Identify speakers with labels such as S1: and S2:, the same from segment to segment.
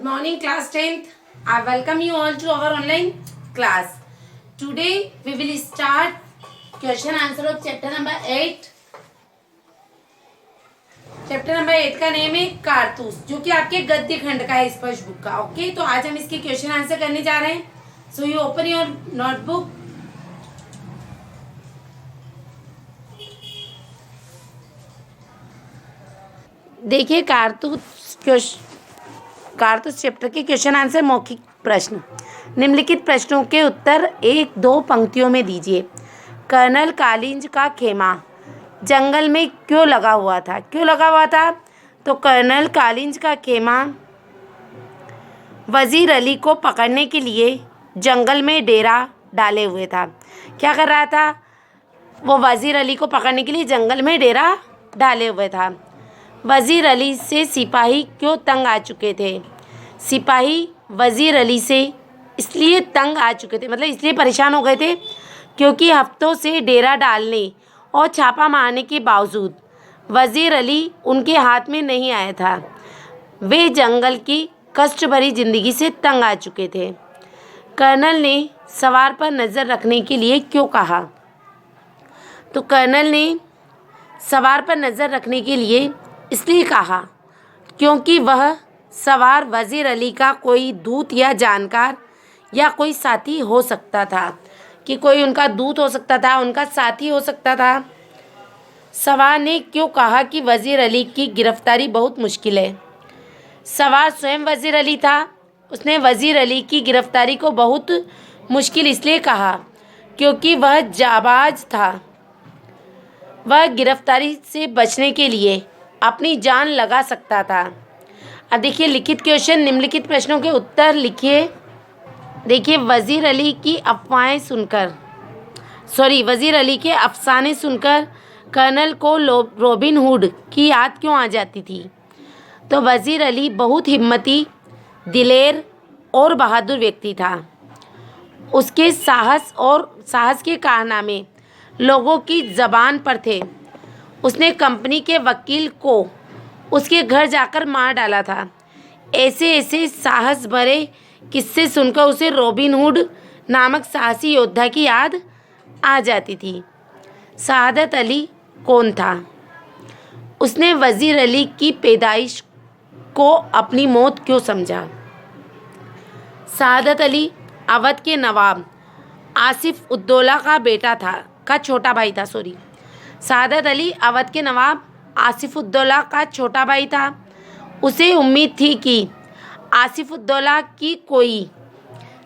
S1: Good morning, class 10th. I welcome you all to our online class. Today we will start question answer of chapter number 8. Chapter number 8 का name है कारतूस, जो कि आपके गद्य खंड का है स्पर्श बुक का. ओके, तो आज हम इसके क्वेश्चन आंसर करने जा रहे हैं. So you open your notebook. देखिए कारतूस चैप्टर के क्वेश्चन आंसर मौखिक प्रश्न. निम्नलिखित प्रश्नों के उत्तर 1-2 पंक्तियों में दीजिए. कर्नल कालिंज का खेमा जंगल में क्यों लगा हुआ था? क्यों लगा हुआ था? तो कर्नल कालिंज का खेमा वजीर अली को पकड़ने के लिए जंगल में डेरा डाले हुए था. क्या कर रहा था? वो वजीर अली को पकड़ने के लिए जंगल में डेरा डाले हुए था. वजीर अली से सिपाही क्यों तंग आ चुके थे? सिपाही वजीर अली से इसलिए तंग आ चुके थे, मतलब इसलिए परेशान हो गए थे क्योंकि हफ्तों से डेरा डालने और छापा मारने के बावजूद वजीर अली उनके हाथ में नहीं आया था. वे जंगल की कष्ट भरी ज़िंदगी से तंग आ चुके थे. कर्नल ने सवार पर नज़र रखने के लिए क्यों कहा? तो कर्नल ने सवार पर नज़र रखने के लिए इसलिए कहा क्योंकि वह सवार वजीर अली का कोई दूत या जानकार या कोई साथी हो सकता था, कि कोई उनका दूत हो सकता था, उनका साथी हो सकता था. सवार ने क्यों कहा कि वजीर अली की गिरफ्तारी बहुत मुश्किल है? सवार स्वयं वजीर अली था. उसने वजीर अली की गिरफ्तारी को बहुत मुश्किल इसलिए कहा क्योंकि वह जाबाज था. वह गिरफ्तारी से बचने के लिए अपनी जान लगा सकता था. अब देखिए लिखित क्वेश्चन. निम्नलिखित प्रश्नों के उत्तर लिखिए. देखिए वजीर अली की वजीर अली के अफसाने सुनकर कर्नल को रॉबिन हुड की याद क्यों आ जाती थी? तो वजीर अली बहुत हिम्मती, दिलेर और बहादुर व्यक्ति था. उसके साहस के कारनामे लोगों की ज़बान पर थे. उसने कंपनी के वकील को उसके घर जाकर मार डाला था. ऐसे साहस भरे किस्से सुनकर उसे रॉबिन हुड नामक साहसी योद्धा की याद आ जाती थी. सआदत अली कौन था? उसने वजीर अली की पैदाइश को अपनी मौत क्यों समझा? सआदत अली अवध के नवाब आसिफ उद्दौला का छोटा भाई था. सआदत अली अवध के नवाब आसिफ उद्दौला का छोटा भाई था. उसे उम्मीद थी कि आसिफ उद्दौला की कोई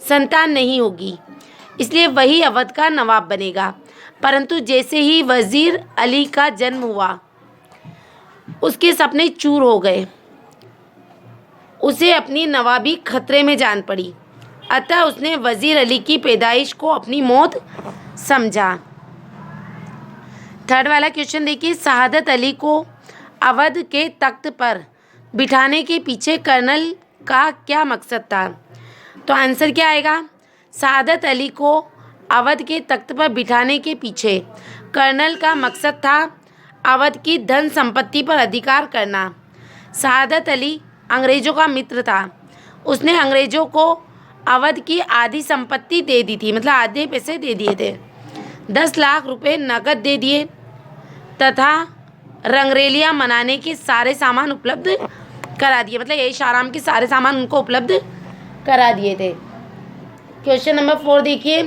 S1: संतान नहीं होगी, इसलिए वही अवध का नवाब बनेगा. परंतु जैसे ही वजीर अली का जन्म हुआ उसके सपने चूर हो गए. उसे अपनी नवाबी खतरे में जान पड़ी. अतः उसने वजीर अली की पैदाइश को अपनी मौत समझा. थर्ड वाला क्वेश्चन देखिए. सआदत अली को अवध के तख्त पर बिठाने के पीछे कर्नल का क्या मकसद था? तो आंसर क्या आएगा? सआदत अली को अवध के तख्त पर बिठाने के पीछे कर्नल का मकसद था अवध की धन संपत्ति पर अधिकार करना. सआदत अली अंग्रेज़ों का मित्र था. उसने अंग्रेज़ों को अवध की आधी संपत्ति दे दी थी, मतलब आधे पैसे दे दिए थे. 10 लाख रुपए नकद दे दिए तथा रंगरेलियाँ मनाने के सारे सामान उपलब्ध करा दिए, मतलब ऐश आराम के सारे सामान उनको उपलब्ध करा दिए थे. क्वेश्चन नंबर 4 देखिए.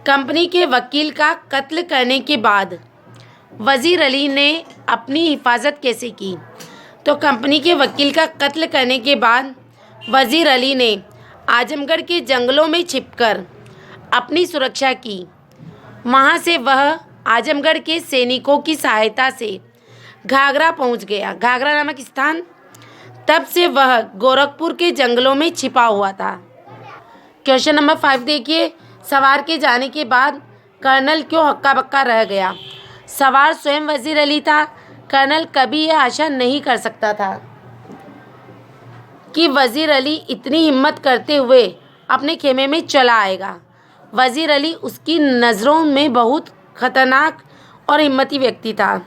S1: कंपनी के वकील का कत्ल करने के बाद वजीर अली ने अपनी हिफाजत कैसे की? तो कंपनी के वकील का कत्ल करने के बाद वजीर अली ने आजमगढ़ के जंगलों में छिपकर अपनी सुरक्षा की. वहाँ से वह आजमगढ़ के सैनिकों की सहायता से घाघरा पहुँच गया, घाघरा नामक स्थान. तब से वह गोरखपुर के जंगलों में छिपा हुआ था. क्वेश्चन नंबर 5 देखिए. सवार के जाने के बाद कर्नल क्यों हक्का बक्का रह गया? सवार स्वयं वजीर अली था. कर्नल कभी यह आशा नहीं कर सकता था कि वजीर अली इतनी हिम्मत करते हुए अपने खेमे में चला आएगा. वजीर अली उसकी नज़रों में बहुत खतरनाक और हिम्मती व्यक्ति था.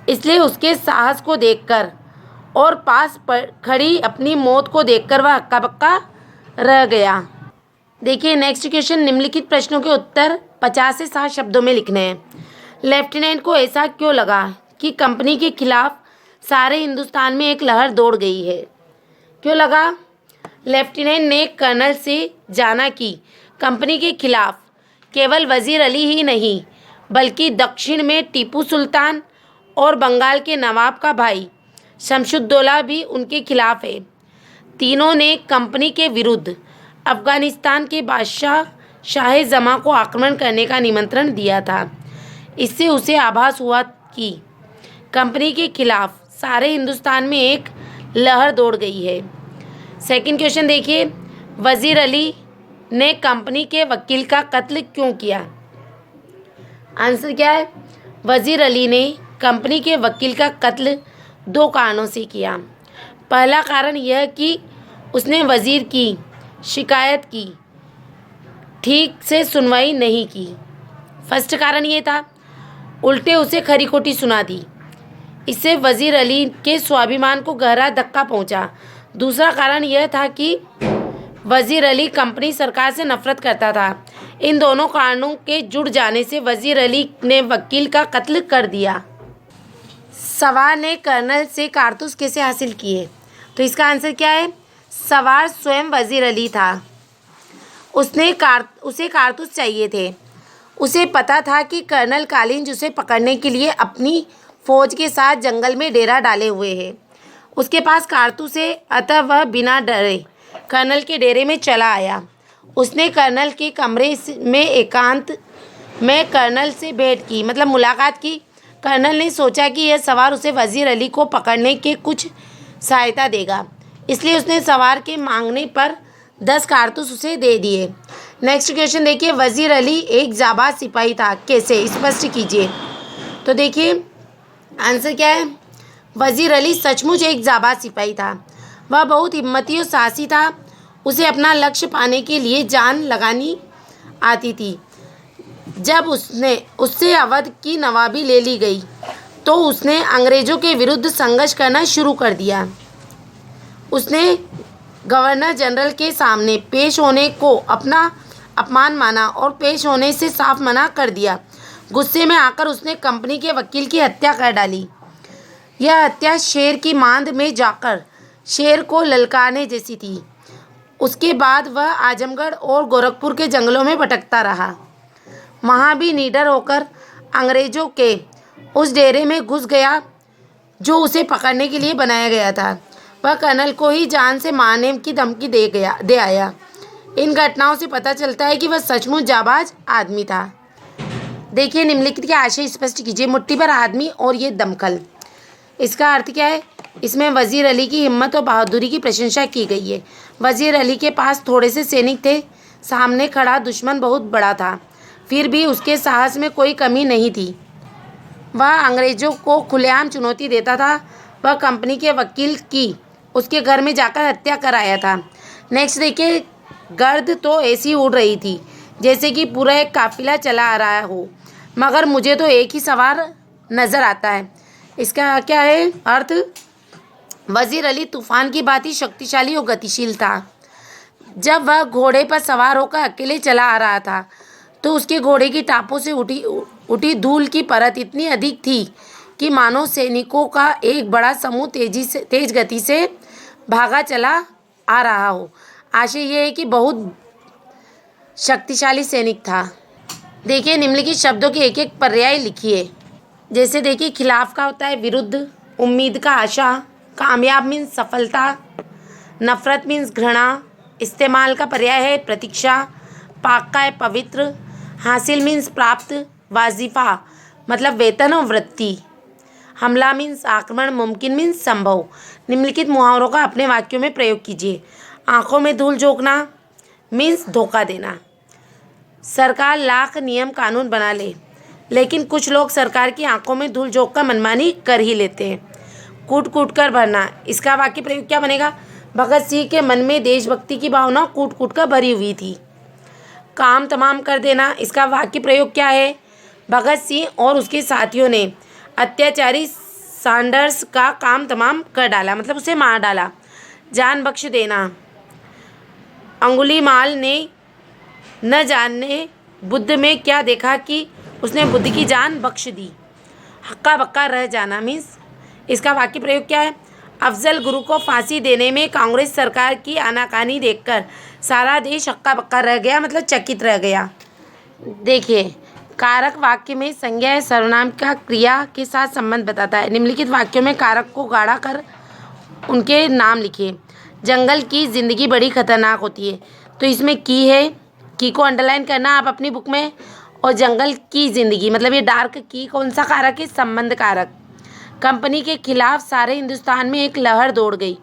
S1: इसलिए उसके साहस को देखकर और पास पर खड़ी अपनी मौत को देखकर वह हक्का बक्का रह गया। देखिए नेक्स्ट क्वेश्चन, निम्नलिखित प्रश्नों के उत्तर 50 से 60 शब्दों में लिखने हैं। लेफ्टिनेंट को ऐसा क्यों लगा कि कंपनी के खिलाफ सारे हिंदुस्तान में एक लहर दौड़ गई है? क्यों लगा? लेफ्टिनेंट ने कर्नल से जाना कि कंपनी के खिलाफ केवल वजीर अली ही नहीं बल्कि दक्षिण में टीपू सुल्तान और बंगाल के नवाब का भाई शमशुद्दौला भी उनके खिलाफ है। तीनों ने कंपनी के विरुद्ध अफगानिस्तान के बादशाह शाह जमा को आक्रमण करने का निमंत्रण दिया था। इससे उसे आभास हुआ कि कंपनी के खिलाफ सारे हिंदुस्तान में एक लहर दौड़ गई है। सेकंड क्वेश्चन देखिए, वजीर अली ने कंपनी के वकील का कत्ल क्यों किया? आंसर क्या है? वजीर अली ने कंपनी के वकील का कत्ल 2 कारणों से किया। पहला कारण यह कि उसने वजीर की शिकायत की ठीक से सुनवाई नहीं की। फर्स्ट कारण ये था, उल्टे उसे खरी खोटी सुना दी। इससे वजीर अली के स्वाभिमान को गहरा धक्का पहुंचा। दूसरा कारण यह था कि वजीर अली कंपनी सरकार से नफरत करता था। इन दोनों कारणों के जुड़ जाने से वजीर अली ने वकील का कत्ल कर दिया। सवार ने कर्नल से कारतूस कैसे हासिल किए? तो इसका आंसर क्या है? सवार स्वयं वजीर अली था। उसे कारतूस चाहिए थे। उसे पता था कि कर्नल कालिंज उसे पकड़ने के लिए अपनी फौज के साथ जंगल में डेरा डाले हुए है। उसके पास कारतूस है, अतः वह बिना डरे कर्नल के डेरे में चला आया। उसने कर्नल के कमरे में एकांत में कर्नल से भेंट की, मतलब मुलाकात की। कर्नल ने सोचा कि यह सवार उसे वजीर अली को पकड़ने के कुछ सहायता देगा, इसलिए उसने सवार के मांगने पर 10 कारतूस उसे दे दिए। नेक्स्ट क्वेश्चन देखिए, वजीर अली एक जाबाज सिपाही था, कैसे? स्पष्ट कीजिए। तो देखिए आंसर क्या है? वजीर अली सचमुच एक जाबाज सिपाही था। वह बहुत हिम्मती और साहसी था। उसे अपना लक्ष्य पाने के लिए जान लगानी आती थी। जब उससे अवध की नवाबी ले ली गई तो उसने अंग्रेज़ों के विरुद्ध संघर्ष करना शुरू कर दिया। उसने गवर्नर जनरल के सामने पेश होने को अपना अपमान माना और पेश होने से साफ मना कर दिया। गुस्से में आकर उसने कंपनी के वकील की हत्या कर डाली। यह हत्या शेर की मांद में जाकर शेर को ललकारने जैसी थी। उसके बाद वह आजमगढ़ और गोरखपुर के जंगलों में भटकता रहा। वहाँ भी निडर होकर अंग्रेज़ों के उस डेरे में घुस गया जो उसे पकड़ने के लिए बनाया गया था। वह कर्नल को ही जान से मारने की धमकी दे आया। इन घटनाओं से पता चलता है कि वह सचमुच जाबाज आदमी था। देखिए निम्नलिखित के आशय स्पष्ट कीजिए। मुट्ठी भर आदमी और ये दमकल, इसका अर्थ क्या है? इसमें वजीर अली की हिम्मत और बहादुरी की प्रशंसा की गई है। वजीर अली के पास थोड़े से सैनिक थे, सामने खड़ा दुश्मन बहुत बड़ा था, फिर भी उसके साहस में कोई कमी नहीं थी। वह अंग्रेज़ों को खुलेआम चुनौती देता था। वह कंपनी के वकील की उसके घर में जाकर हत्या कर आया था। नेक्स्ट देखिए, गर्द तो ऐसी उड़ रही थी जैसे कि पूरा एक काफिला चला आ रहा हो, मगर मुझे तो एक ही सवार नज़र आता है। इसका क्या है अर्थ? वजीर अली तूफान की भांति शक्तिशाली और गतिशील था। जब वह घोड़े पर सवार होकर अकेले चला आ रहा था तो उसके घोड़े की टापों से उठी धूल की परत इतनी अधिक थी कि मानो सैनिकों का एक बड़ा समूह तेज गति से भागा चला आ रहा हो। आशय यह है कि बहुत शक्तिशाली सैनिक था। देखिए निम्नलिखित शब्दों के एक एक पर्याय लिखिए। जैसे देखिए, खिलाफ का होता है विरुद्ध, उम्मीद का आशा, कामयाब मीन्स सफलता, नफरत मीन्स घृणा, इस्तेमाल का पर्याय है प्रतीक्षा, पाक का है पवित्र, हासिल मीन्स प्राप्त, वाजिफा मतलब वेतन और वृत्ति, हमला मीन्स आक्रमण, मुमकिन मीन्स संभव। निम्नलिखित मुहावरों का अपने वाक्यों में प्रयोग कीजिए। आंखों में धूल झोंकना मीन्स धोखा देना। सरकार लाख नियम कानून बना ले, लेकिन कुछ लोग सरकार की आंखों में धूल झोंक कर मनमानी कर ही लेते हैं। कूट कूट कर भरना, इसका वाक्य प्रयोग क्या बनेगा? भगत सिंह के मन में देशभक्ति की भावना कूट कूट कर भरी हुई थी। काम तमाम कर देना, इसका वाक्य प्रयोग क्या है? भगत सिंह और उसके साथियों ने अत्याचारी सैंडर्स का काम तमाम कर डाला, मतलब उसे मार डाला। जान बख्श देना, अंगुलीमाल ने न जाने बुद्ध में क्या देखा कि उसने बुद्ध की जान बख्श दी। हक्का बक्का रह जाना मीन्स इसका वाक्य प्रयोग क्या है? अफजल गुरु को फांसी देने में कांग्रेस सरकार की आनाकानी देखकर सारा देश हक्का बक्का रह गया, मतलब चकित रह गया। देखिए, कारक वाक्य में संज्ञा या सर्वनाम का क्रिया के साथ संबंध बताता है। निम्नलिखित वाक्यों में कारक को गाढ़ा कर उनके नाम लिखिए। जंगल की ज़िंदगी बड़ी खतरनाक होती है, तो इसमें की है, की को अंडरलाइन करना आप अपनी बुक में। और जंगल की ज़िंदगी मतलब ये डार्क की कौन सा कारक है? संबंध कारक। कंपनी के खिलाफ सारे हिंदुस्तान में एक लहर दौड़ गई,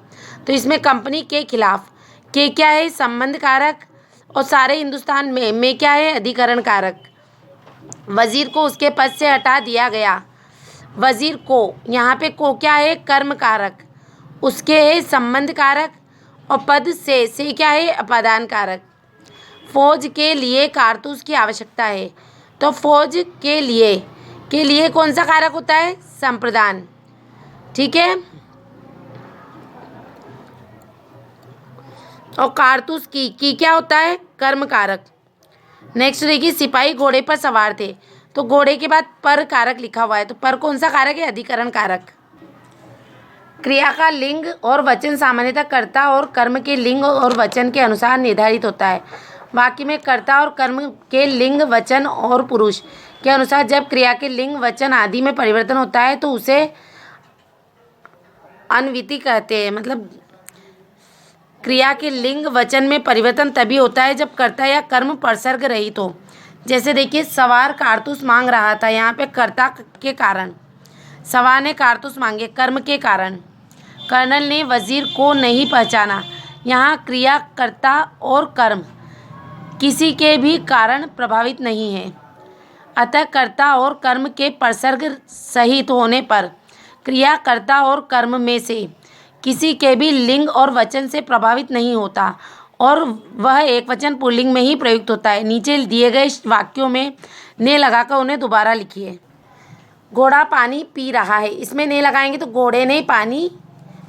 S1: तो इसमें कंपनी के खिलाफ के क्या है? संबंध कारक। और सारे हिंदुस्तान में क्या है? अधिकरण कारक। वजीर को उसके पद से हटा दिया गया। वजीर को, यहाँ पे को क्या है? कर्म कारक। उसके है संबंध कारक। और पद से क्या है? अपादान कारक। फौज के लिए कारतूस की आवश्यकता है, तो फौज के लिए कौन सा कारक होता है? संप्रदान। ठीक है। और कारतूस की क्या होता है? कर्म कारक। नेक्स्ट देखिए, सिपाही घोड़े पर सवार थे, तो घोड़े के बाद पर कारक लिखा हुआ है, तो पर कौन सा कारक है? अधिकरण कारक। क्रिया का लिंग और वचन सामान्यतः कर्ता और कर्म के लिंग और वचन के अनुसार निर्धारित होता है। वाक्य में कर्ता और कर्म के लिंग, वचन और पुरुष के अनुसार जब क्रिया के लिंग, वचन आदि में परिवर्तन होता है तो उसे अन्विति कहते हैं। मतलब क्रिया के लिंग, वचन में परिवर्तन तभी होता है जब कर्ता या कर्म प्रसर्ग रहित हो। जैसे देखिए, सवार कारतूस मांग रहा था, यहाँ पे कर्ता के कारण। सवार ने कारतूस मांगे, कर्म के कारण। कर्नल ने वजीर को नहीं पहचाना, यहाँ क्रिया, कर्ता और कर्म किसी के भी कारण प्रभावित नहीं है। अतः कर्ता और कर्म के प्रसर्ग सहित होने पर क्रिया, कर्ता और कर्म में से किसी के भी लिंग और वचन से प्रभावित नहीं होता और वह एक वचन पुल्लिंग में ही प्रयुक्त होता है। नीचे दिए गए वाक्यों में ने लगाकर उन्हें दोबारा लिखिए। घोड़ा पानी पी रहा है, इसमें ने लगाएंगे तो घोड़े ने पानी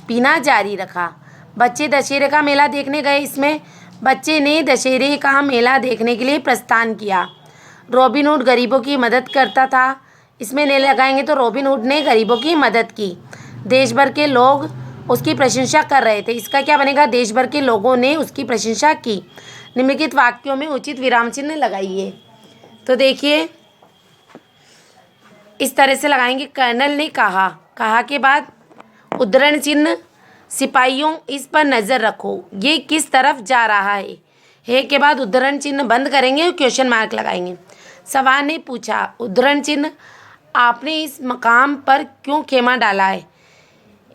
S1: पीना जारी रखा। बच्चे दशहरे का मेला देखने गए, इसमें बच्चे ने दशहरे का मेला देखने के लिए प्रस्थान किया। रॉबिन हुड गरीबों की मदद करता था, इसमें ने लगाएंगे तो रॉबिन हुड ने गरीबों की मदद की। देश भर के लोग उसकी प्रशंसा कर रहे थे, इसका क्या बनेगा? देश भर के लोगों ने उसकी प्रशंसा की। निम्नलिखित वाक्यों में उचित विराम चिन्ह लगाइए। तो देखिए, इस तरह से लगाएंगे। कर्नल ने कहा, कहा के बाद उद्धरण चिन्ह, सिपाहियों इस पर नज़र रखो, ये किस तरफ जा रहा है के बाद उद्धरण चिन्ह बंद करेंगे और क्वेश्चन मार्क लगाएंगे। सवार ने पूछा, उद्धरण चिन्ह, आपने इस मकाम पर क्यों खेमा डाला है?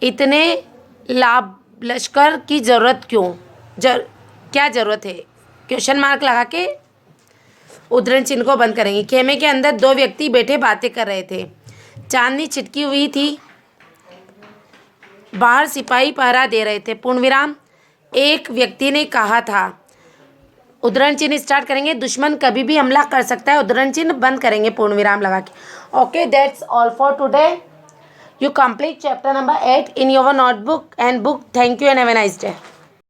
S1: इतने लाभ लश्कर की ज़रूरत क्यों? क्या ज़रूरत है? क्वेश्चन मार्क लगा के उद्धरण चिन्ह को बंद करेंगे। खेमे के अंदर दो व्यक्ति बैठे बातें कर रहे थे। चांदनी छिटकी हुई थी, बाहर सिपाही पहरा दे रहे थे। पूर्ण विराम। एक व्यक्ति ने कहा था, उद्धरण चिन्ह स्टार्ट करेंगे, दुश्मन कभी भी हमला कर सकता है, उद्धरण चिन्ह बंद करेंगे पूर्ण विराम लगा के। Okay, that's all for today. You complete chapter number 8 in your notebook and book. Thank you and have a nice day.